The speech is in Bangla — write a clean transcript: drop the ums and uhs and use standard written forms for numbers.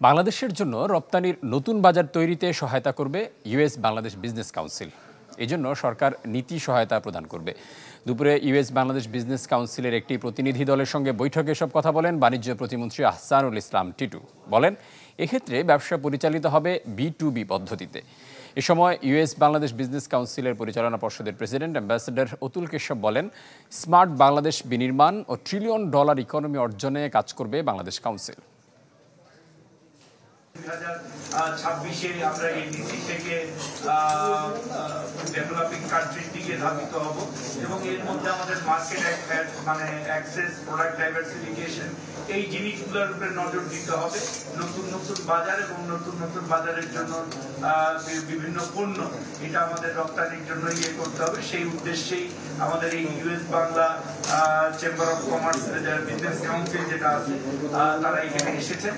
বাংলাদেশের জন্য রপ্তানির নতুন বাজার তৈরিতে সহায়তা করবে ইউএস বাংলাদেশ বিজনেস কাউন্সিল। এজন্য সরকার নীতি সহায়তা প্রদান করবে। দুপুরে ইউএস বাংলাদেশ বিজনেস কাউন্সিলের একটি প্রতিনিধি দলের সঙ্গে বৈঠকে এসব কথা বলেন বাণিজ্য প্রতিমন্ত্রী আহসানুল ইসলাম টিটু। বলেন, এক্ষেত্রে ব্যবসা পরিচালিত হবে B2B পদ্ধতিতে। এ সময় ইউএস বাংলাদেশ বিজনেস কাউন্সিলের পরিচালনা পর্ষদের প্রেসিডেন্ট অ্যাম্বাসেডর অতুল কেশব বলেন, স্মার্ট বাংলাদেশ বিনির্মাণ ও $1 ট্রিলিয়ন ইকোনমি অর্জনে কাজ করবে বাংলাদেশ কাউন্সিল। 2026-এ আমরা এডিসি থেকে ডেভেলপিং কান্ট্রির দিকে ধাবিত হব এবং এর মধ্যে আমাদের মার্কেট মানে অ্যাক্সেস, প্রোডাক্ট ডাইভার্সিফিকেশন, এই জিনিসগুলোর উপরে নজর দিতে হবে। নতুন নতুন বাজার এবং নতুন নতুন বাজারের জন্য বিভিন্ন পণ্য এটা আমাদের রপ্তানির জন্য করতে হবে। সেই উদ্দেশ্যেই আমাদের এই US Bangla chamber of commerce business council যেটা আছে তারা এখানে এসেছেন।